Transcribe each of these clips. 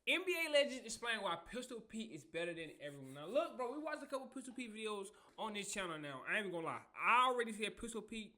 NBA legends explain why Pistol Pete is better than everyone. Now look, bro, we watched a couple Pistol Pete videos on this channel now. I ain't even gonna lie. I already said Pistol Pete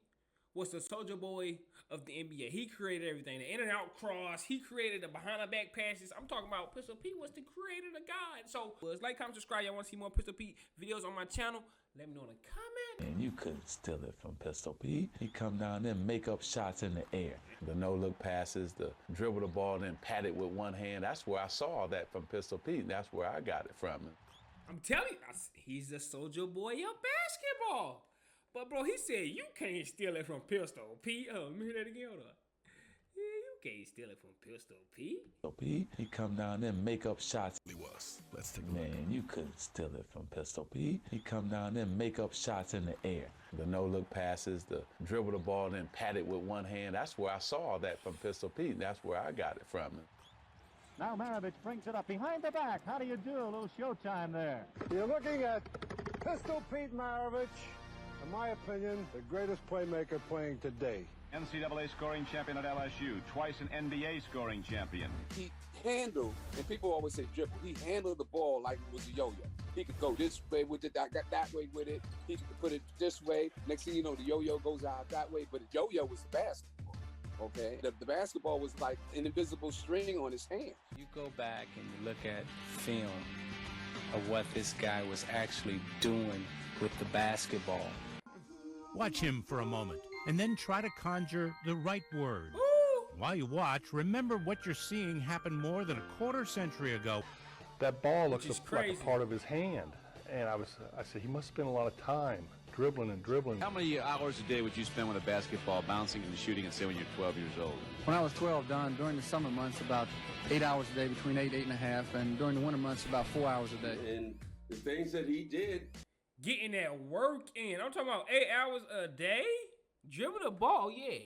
was the soldier boy of the NBA. He created everything. The in and out cross. He created the behind the back passes. I'm talking about Pistol Pete was the creator, the god. So like, comment, subscribe. Y'all want to see more Pistol Pete videos on my channel? Let me know in the comment. And you couldn't steal it from Pistol Pete. He come down there and make up shots in the air. The no-look passes, the dribble the ball and then pat it with one hand. That's where I saw all that from Pistol Pete. That's where I got it from him. I'm telling you, he's the soldier boy of basketball. But bro, he said you can't steal it from Pistol Pete. Oh, let me hear that again. Hold on. Yeah, you can't steal it from Pistol Pete. Pistol Pete, he come down there and make up shots. Let's take a look. Man, you couldn't steal it from Pistol Pete. He come down there and make up shots in the air. The no-look passes, the dribble the ball and then pat it with one hand. That's where I saw all that from Pistol Pete. That's where I got it from him. Now Maravich brings it up behind the back. How do you do? A little showtime there. You're looking at Pistol Pete Maravich, in my opinion, the greatest playmaker playing today. NCAA scoring champion at LSU, twice an NBA scoring champion. He handled, and people always say dribble, he handled the ball like it was a yo-yo. He could go this way with it, I got that way with it. He could put it this way. Next thing you know, the yo-yo goes out that way, but the yo-yo was the basketball, okay? The basketball was like an invisible string on his hand. You go back and you look at film of what this guy was actually doing with the basketball. Watch him for a moment, and then try to conjure the right word. Ooh. While you watch, remember what you're seeing happened more than a quarter century ago. That ball looks like a crazy. part of his hand. And I said, he must spend a lot of time dribbling and dribbling. How many hours a day would you spend with a basketball bouncing and shooting and say when you're 12 years old? When I was 12, Don, during the summer months, about 8 hours a day, between 8.5, and during the winter months, about 4 hours a day. And the things that he did. Getting that work in. I'm talking about 8 hours a day? Dribble the ball, yeah.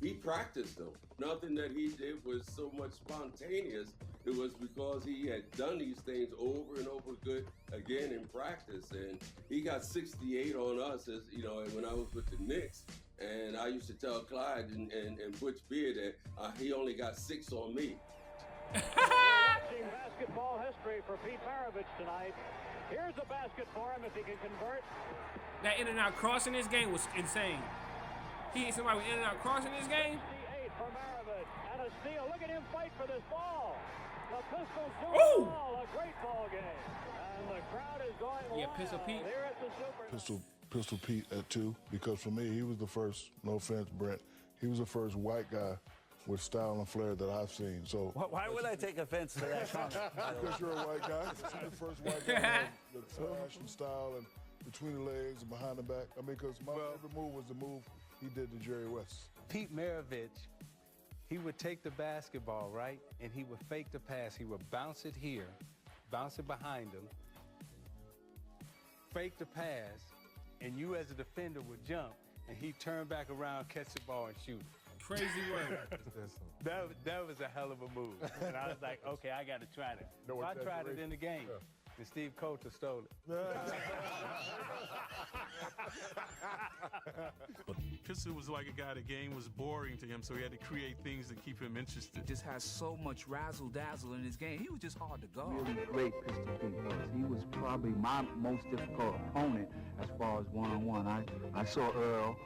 He practiced though. Nothing that he did was so much spontaneous. It was because he had done these things over and over again in practice. And he got 68 on us, as you know, when I was with the Knicks. And I used to tell Clyde and Butch Beard that he only got 6 on me. Watching basketball history for Pete Maravich tonight. Here's a basket for him if he can convert. That in and out cross in this game was insane. He hit somebody with in and out cross in this game. 68 for Maravich. And a steal. Look at him fight for this ball. The Pistols do Ooh. the ball. A great ball game. And the crowd is going Yeah, Pistol Pete. Here at the Super. Pistol Pete at 2, because for me, he was the first, no offense, Brent, he was the first white guy with style and flair that I've seen. So why would I take offense to that comment? Because you're a white guy. You're the first white guy with the flash and style and between the legs and behind the back. I mean, because my favorite move was the move he did to Jerry West. Pete Maravich, he would take the basketball, right? And he would fake the pass. He would bounce it here, bounce it behind him, fake the pass, and you as a defender would jump, and he'd turn back around, catch the ball, and shoot. Crazy word. That was a hell of a move. And I was like, okay, I got to try that. So I tried it in the game. Yeah. And Steve Coulter stole it. Pistol was like a guy, the game was boring to him, so he had to create things to keep him interested. Just has so much razzle-dazzle in his game. He was just hard to guard. Really great Pistol Pete was. He was probably my most difficult opponent as far as one-on-one. I saw Earl,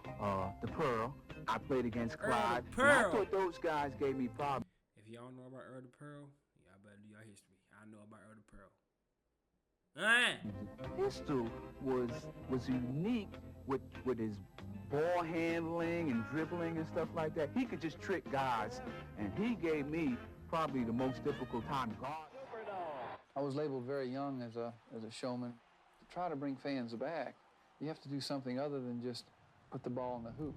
the Pearl. I played against Clyde. Pearl. I thought those guys gave me problems. If y'all know about Earl the Pearl, y'all better do your history. I know about Earl the Pearl. Pistol was unique with his ball handling and dribbling and stuff like that. He could just trick guys, and he gave me probably the most difficult time to guard. I was labeled very young as a showman. To try to bring fans back, you have to do something other than just put the ball in the hoop.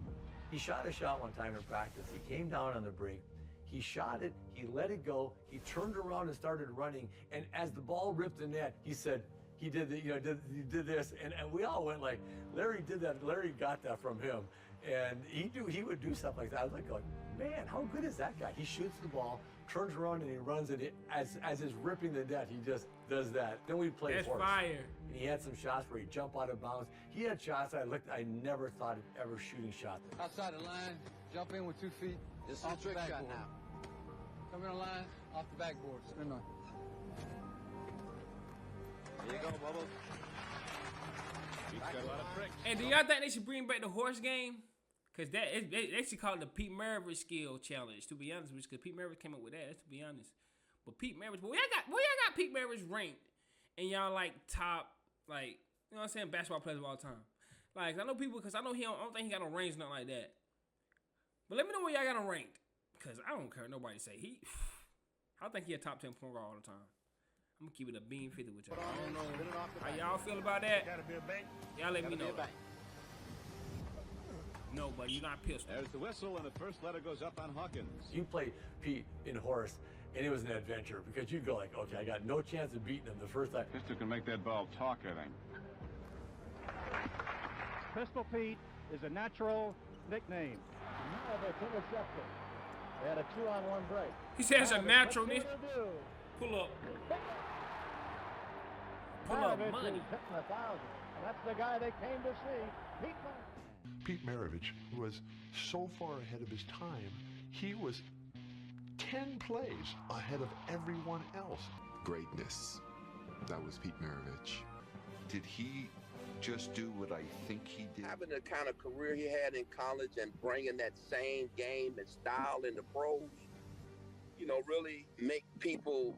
He shot a shot one time in practice. He came down on the break. He shot it, he let it go, he turned around and started running, and as the ball ripped the net, he said, he did did this, and we all went like, Larry did that, Larry got that from him. And he would do stuff like that. I was like, man, how good is that guy? He shoots the ball, turns around and he runs it. As it's ripping the net, he just does that. Then we played That's horse. fire. And he had some shots where he'd jump out of bounds. He had shots I never thought of ever shooting shots. Outside the line, jump in with 2 feet. This is a trick shot now. Come in the line, Off the backboard. Spin on. There you go, Bubbles. He's got a lot of tricks. And do y'all think they should bring back the horse game? Because they should call it the Pete Maravich skill challenge, to be honest with you, because Pete Maravich came up with that, to be honest. But Pete Maravich, where y'all got Pete Maravich ranked? And y'all like top, like, you know what I'm saying, basketball players of all time. Like, I know people, because I know I don't think he got no range, nothing like that. But let me know where y'all got him ranked. Because I don't care nobody say. I think he a top 10 point guard all the time. I'm going to keep it a beam 50 with y'all. I don't know how y'all feel about that. Y'all let me know. No, but you're not pissed. There's the whistle, and the first letter goes up on Hawkins. You play Pete in horse, and it was an adventure because you'd go like, okay, I got no chance of beating him the first time. Pistol can make that ball talk, I think. Pistol Pete is a natural nickname. They had a 2-on-1 break. He says a natural. Pull up. Pull up money. Hitting 1,000. That's the guy they came to see. Pete Maravich was so far ahead of his time, he was 10 plays ahead of everyone else. Greatness. That was Pete Maravich. Did he just do what I think he did? Having the kind of career he had in college and bringing that same game and style in the pros, you know, really make people,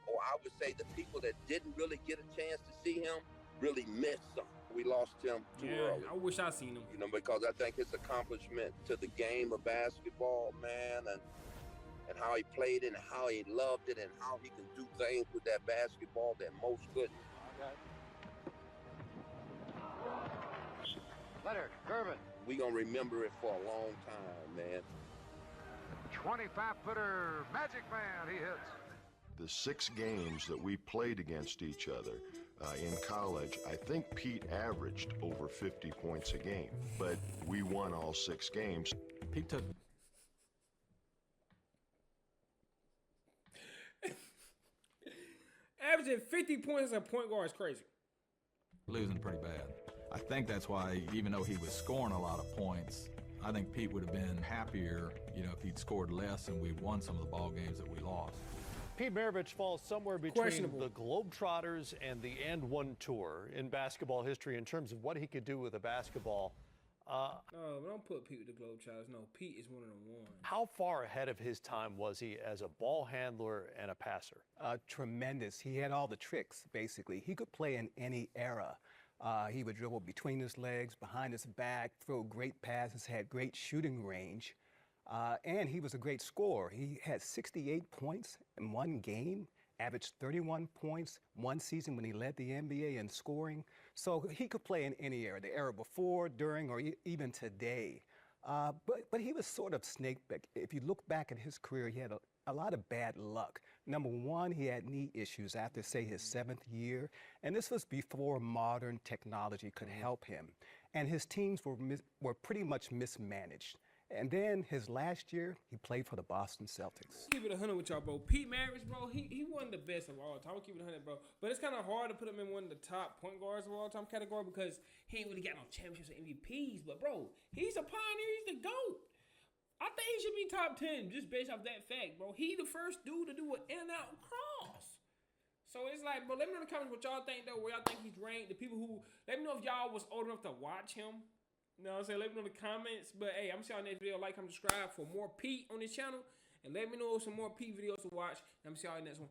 or I would say the people that didn't really get a chance to see him, really miss something. We lost him too early. I wish I seen him. You know, because I think his accomplishment to the game of basketball, man, and how he played it and how he loved it and how he can do things with that basketball that most couldn't. Leonard, Gervin. We gonna remember it for a long time, man. 25-footer Magic Man, he hits. The 6 games that we played against each other in college, I think Pete averaged over 50 points a game, but we won all 6 games. Pete took... Averaging 50 points as a point guard is crazy. Losing pretty bad. I think that's why, even though he was scoring a lot of points, I think Pete would have been happier, you know, if he'd scored less and we won some of the ball games that we lost. Pete Maravich falls somewhere between the Globetrotters and the And One Tour in basketball history in terms of what he could do with a basketball. No, don't put Pete with the Globetrotters. No, Pete is one of the ones. How far ahead of his time was he as a ball handler and a passer? Tremendous. He had all the tricks, basically. He could play in any era. He would dribble between his legs, behind his back, throw great passes, had great shooting range. And he was a great scorer. He had 68 points in one game, averaged 31 points one season when he led the NBA in scoring. So he could play in any era, the era before, during, or even today. But he was sort of snake-bit. If you look back at his career, he had a lot of bad luck. Number one, he had knee issues after, say, his 7th year. And this was before modern technology could help him. And his teams were pretty much mismanaged. And then his last year, he played for the Boston Celtics. Keep it 100 with y'all, bro. Pete Maravich, bro, he wasn't the best of all time. I'll keep it 100, bro. But it's kind of hard to put him in one of the top point guards of all time category because he ain't really got no championships or MVPs. But, bro, he's a pioneer. He's the GOAT. I think he should be top 10 just based off that fact, bro. He the first dude to do an in-and-out cross. So it's like, bro, let me know in the comments what y'all think, though, where y'all think he's ranked. The people who, let me know if y'all was old enough to watch him. You know what I'm saying? Let me know in the comments. But, hey, I'm seeing y'all next video. Like, comment, subscribe for more Pete on this channel. And let me know some more Pete videos to watch. And I'm seeing y'all in the next one.